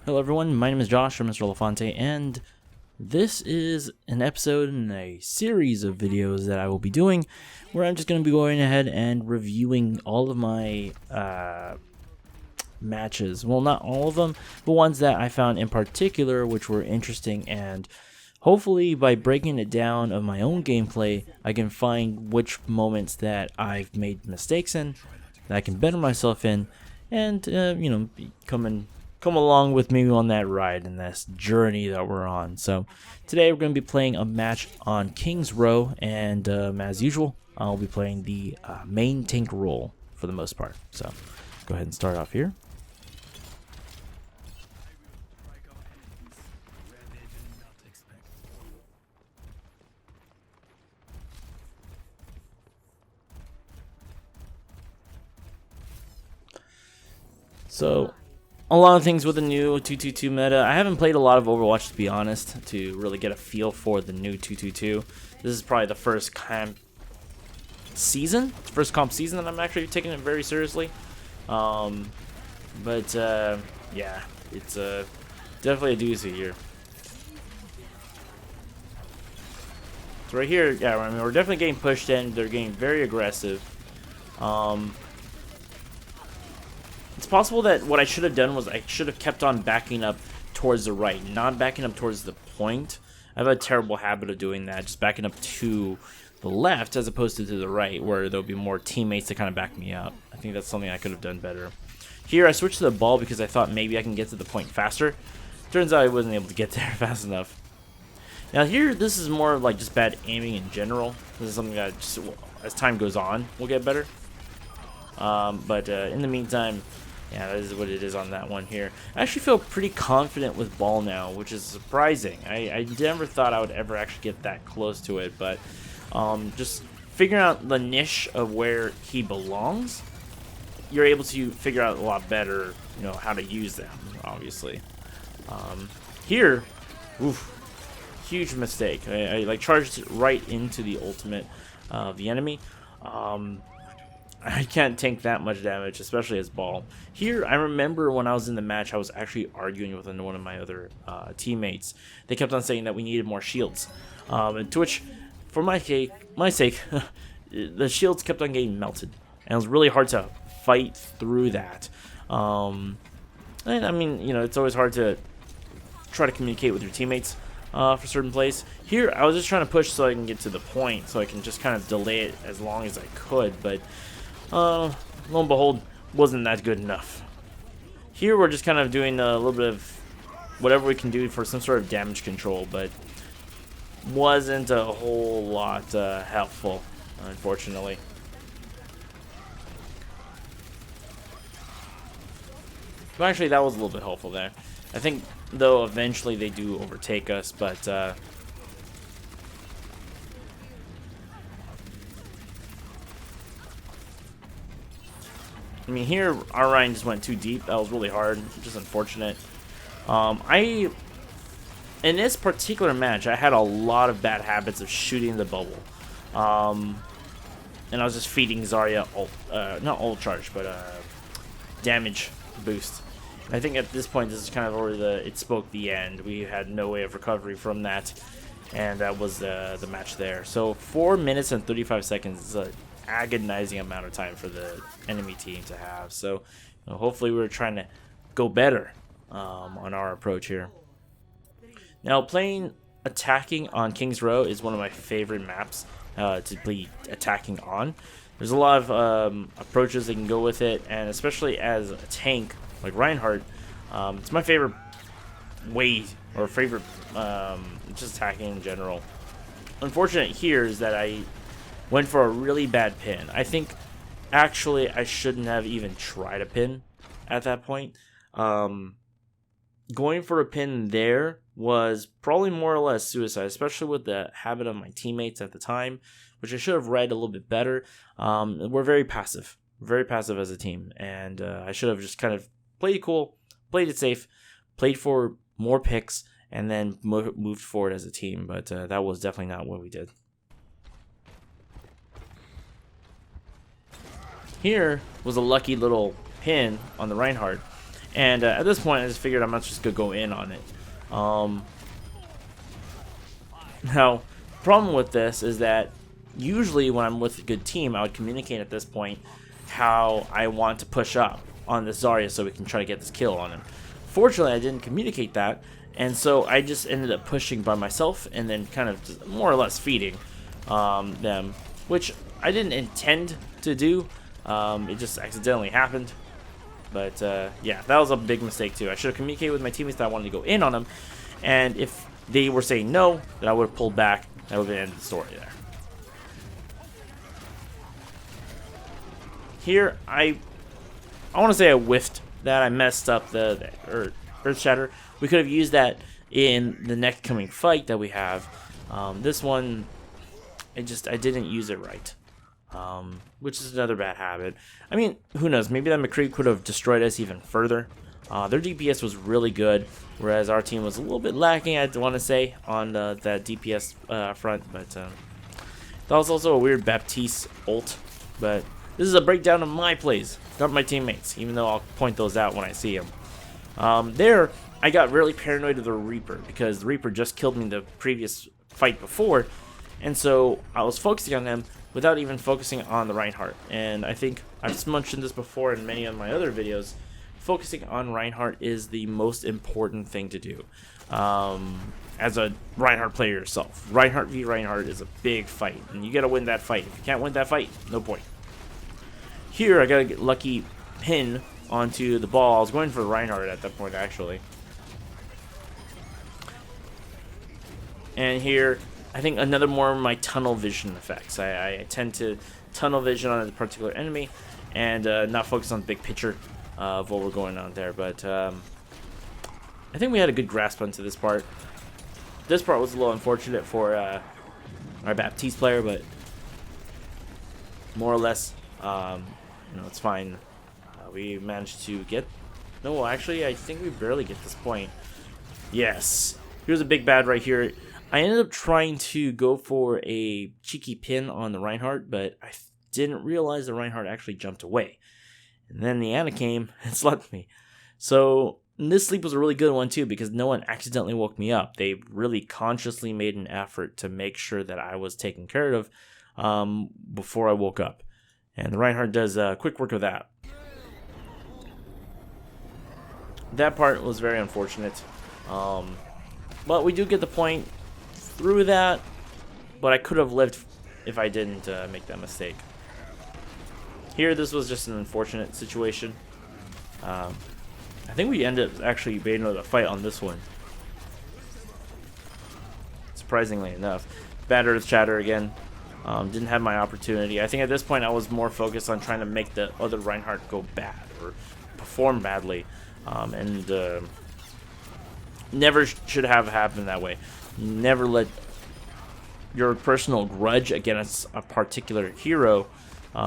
Hello everyone, my name is Josh from Mr. Elefante, and this is an episode in a series of videos that I will be doing where I'm just going to be going ahead and reviewing all of my matches. Well, not all of them, but ones that I found in particular which were interesting, and hopefully by breaking it down of my own gameplay, I can find which moments that I've made mistakes in, that I can better myself in, and come along with me on that ride and this journey that we're on. So today we're going to be playing a match on King's Row, and as usual, I'll be playing the main tank role for the most part. So go ahead and start off here. So a lot of things with the new 222 meta. I haven't played a lot of Overwatch, to be honest, to really get a feel for the new 222. This is probably the first comp season that I'm actually taking it very seriously. Yeah, it's definitely a doozy here. So right here, yeah, I mean, we're definitely getting pushed in. They're getting very aggressive. It's possible that what I should have done was I should have kept on backing up towards the right, not backing up towards the point. I have a terrible habit of doing that, just backing up to the left as opposed to the right, where there'll be more teammates to kind of back me up. I think that's something I could have done better. Here, I switched to the ball because I thought maybe I can get to the point faster. Turns out I wasn't able to get there fast enough. Now here, this is more like just bad aiming in general. This is something that just, as time goes on, will get better. In the meantime, yeah, that is what it is on that one here. I actually feel pretty confident with ball now, which is surprising. I never thought I would ever actually get that close to it, but just figuring out the niche of where he belongs, you're able to figure out a lot better, how to use them, obviously. Here, oof, huge mistake. I like charged right into the ultimate of the enemy. I can't tank that much damage, especially as ball. Here, I remember when I was in the match, I was actually arguing with one of my other teammates. They kept on saying that we needed more shields. And to which, for my sake, the shields kept on getting melted. And it was really hard to fight through that. And I mean, it's always hard to try to communicate with your teammates for certain plays. Here, I was just trying to push so I can get to the point, so I can just kind of delay it as long as I could, but lo and behold, wasn't that good enough. Here we're just kind of doing a little bit of whatever we can do for some sort of damage control, but wasn't a whole lot helpful, unfortunately. But actually, that was a little bit helpful there. I think, though, eventually they do overtake us, but I mean, here, our Ryan just went too deep. That was really hard, just unfortunate. In this particular match, I had a lot of bad habits of shooting the bubble. And I was just feeding Zarya, not ult charge, but damage boost. And I think at this point, this is kind of where it spoke the end. We had no way of recovery from that, and that was the match there. So 4 minutes and 35 seconds is an agonizing amount of time for the enemy team to have. So hopefully we're trying to go better on our approach here. Now, playing attacking on King's Row is one of my favorite maps to be attacking on. There's a lot of approaches that can go with it, and especially as a tank like Reinhardt, it's my favorite way, or favorite just attacking in general. Unfortunate here is that I went for a really bad pin. I think actually I shouldn't have even tried a pin at that point. Going for a pin there was probably more or less suicide, especially with the habit of my teammates at the time, which I should have read a little bit better. We're very passive as a team, and I should have just kind of played it cool, played it safe, played for more picks, and then moved forward as a team, but that was definitely not what we did. Here was a lucky little pin on the Reinhardt, And at this point, I just figured I'm not just gonna go in on it. Now, the problem with this is that usually when I'm with a good team, I would communicate at this point how I want to push up on this Zarya so we can try to get this kill on him. Fortunately, I didn't communicate that, and so I just ended up pushing by myself and then kind of just more or less feeding them, which I didn't intend to do. It just accidentally happened. But yeah, that was a big mistake too. I should have communicated with my teammates that I wanted to go in on them, and if they were saying no, then I would have pulled back. That would have ended the story there. Here, I want to say I whiffed that. I messed up the Earth Shatter. We could have used that in the next coming fight that we have. This one, I didn't use it right. Which is another bad habit. I mean, who knows? Maybe that McCree could have destroyed us even further. Their DPS was really good, whereas our team was a little bit lacking, I want to say, on that DPS front. But that was also a weird Baptiste ult. But this is a breakdown of my plays, not my teammates, even though I'll point those out when I see them. There, I got really paranoid of the Reaper, because the Reaper just killed me the previous fight before, and so I was focusing on them without even focusing on the Reinhardt. And I think I've mentioned this before in many of my other videos. Focusing on Reinhardt is the most important thing to do as a Reinhardt player yourself. Reinhardt v Reinhardt is a big fight, and you gotta win that fight. If you can't win that fight, no point. Here, I got a get lucky pin onto the ball. I was going for Reinhardt at that point, actually. And here, I think another more of my tunnel vision effects. I tend to tunnel vision on a particular enemy and not focus on the big picture of what we're going on there. But I think we had a good grasp onto this part. This part was a little unfortunate for our Baptiste player, but more or less, it's fine. We managed to get... No, actually, I think we barely get this point. Yes. Here's a big bad right here. I ended up trying to go for a cheeky pin on the Reinhardt, but I didn't realize the Reinhardt actually jumped away. And then the Ana came and slept me. So this sleep was a really good one too, because no one accidentally woke me up. They really consciously made an effort to make sure that I was taken care of before I woke up. And the Reinhardt does quick work of that. That part was very unfortunate. But we do get the point through that, but I could have lived if I didn't make that mistake. Here, this was just an unfortunate situation. I think we ended up actually being able to fight on this one, surprisingly enough. Bad Earth Shatter again. Didn't have my opportunity. I think at this point I was more focused on trying to make the other Reinhardt go bad or perform badly, and never should have happened that way. Never let your personal grudge against a particular hero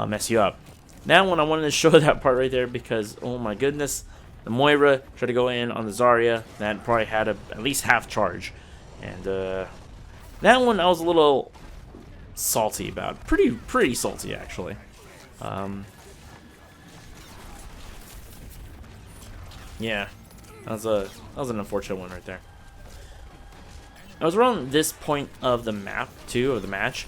mess you up. That one, I wanted to show that part right there because, oh my goodness, the Moira tried to go in on the Zarya. That probably had at least half charge. And that one I was a little salty about. Pretty salty, actually. Yeah, that was an unfortunate one right there. I was around this point of the map, too, of the match,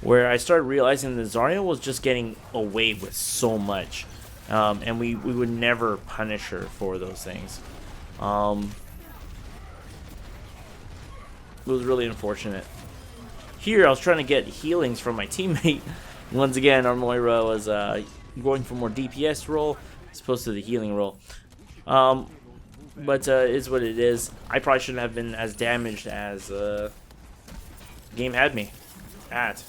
where I started realizing that Zarya was just getting away with so much. And we would never punish her for those things. It was really unfortunate. Here, I was trying to get healings from my teammate. Once again, our Moira was going for more DPS role as opposed to the healing role. But it is what it is. I probably shouldn't have been as damaged as the game had me at.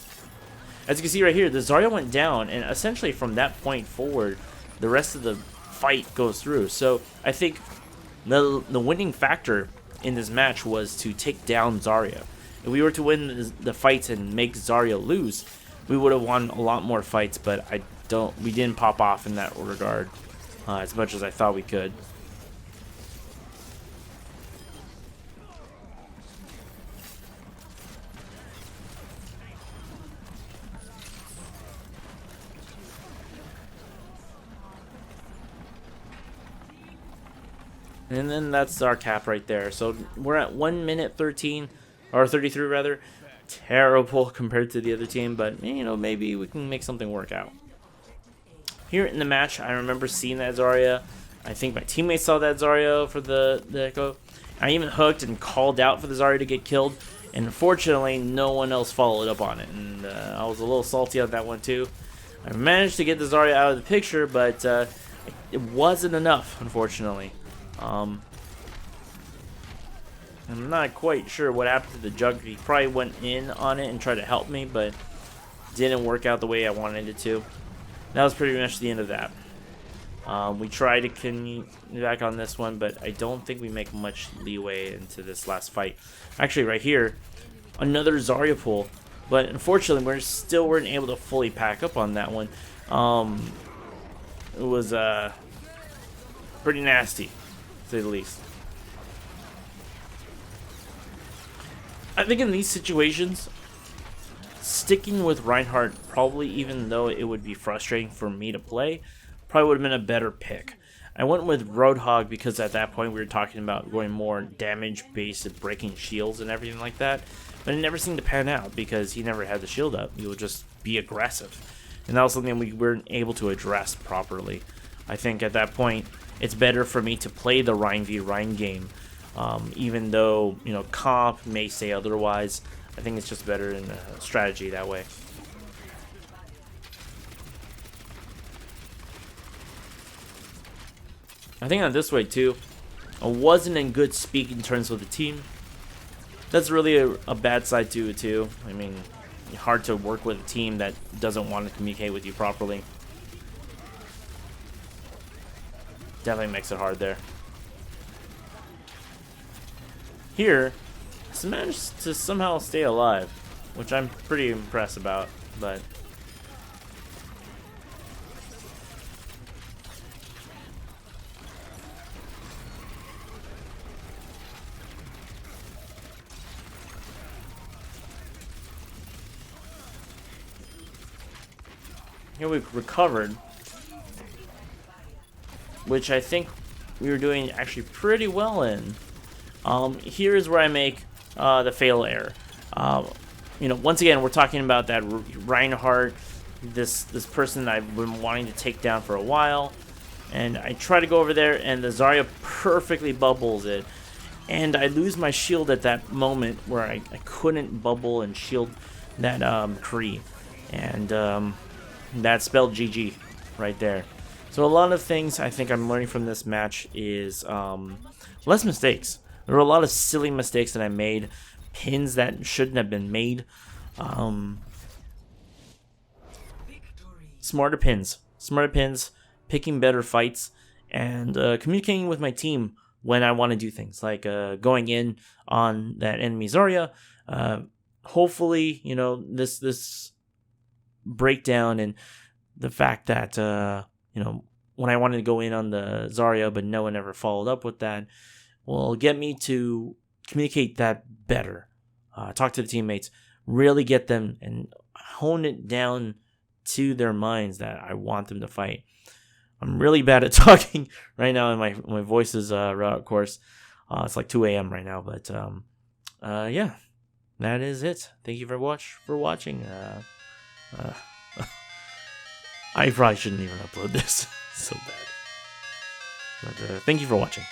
As you can see right here, the Zarya went down, and essentially from that point forward, the rest of the fight goes through. So I think the winning factor in this match was to take down Zarya. If we were to win the fights and make Zarya lose, we would have won a lot more fights, but we didn't pop off in that regard as much as I thought we could. And then that's our cap right there. So we're at 1 minute 13, or 33 rather. Terrible compared to the other team, but you know, maybe we can make something work out. Here in the match, I remember seeing that Zarya. I think my teammates saw that Zarya for the Echo. I even hooked and called out for the Zarya to get killed, and unfortunately, no one else followed up on it. And I was a little salty on that one too. I managed to get the Zarya out of the picture, but it wasn't enough, unfortunately. I'm not quite sure what happened to the Jug. He probably went in on it and tried to help me, but didn't work out the way I wanted it to. That was pretty much the end of that. We tried to continue back on this one, but I don't think we make much leeway into this last fight. Actually, right here, another Zarya pull, but unfortunately, we still weren't able to fully pack up on that one. It was pretty nasty, to say the least. I think in these situations, sticking with Reinhardt, probably even though it would be frustrating for me to play, probably would have been a better pick. I went with Roadhog because at that point we were talking about going more damage-based, breaking shields and everything like that, but it never seemed to pan out because he never had the shield up. He would just be aggressive, and that was something we weren't able to address properly. I think at that point, it's better for me to play the Rein v Rein game, even though, you know, comp may say otherwise. I think it's just better in a strategy that way. I think on this way too, I wasn't in good speaking terms with the team. That's really a bad side to it too. I mean, hard to work with a team that doesn't want to communicate with you properly. Definitely makes it hard there. Here, I managed to somehow stay alive, which I'm pretty impressed about, but here we recovered, which I think we were doing actually pretty well in. Here is where I make the fatal error. You know, once again, we're talking about that Reinhardt, this person that I've been wanting to take down for a while, and I try to go over there, and the Zarya perfectly bubbles it, and I lose my shield at that moment where I couldn't bubble and shield that Kree, and that spelled GG right there. So a lot of things I think I'm learning from this match is less mistakes. There were a lot of silly mistakes that I made, pins that shouldn't have been made. Smarter pins, picking better fights, and communicating with my team when I want to do things, like going in on that enemy Zarya. Hopefully, you know, this breakdown and the fact that, you know, when I wanted to go in on the Zarya, but no one ever followed up with that, will get me to communicate that better. Talk to the teammates, really get them and hone it down to their minds that I want them to fight. I'm really bad at talking right now, and my voice is of course. It's like 2 a.m. right now, but yeah, that is it. Thank you for watching. I probably shouldn't even upload this. So bad. But thank you for watching.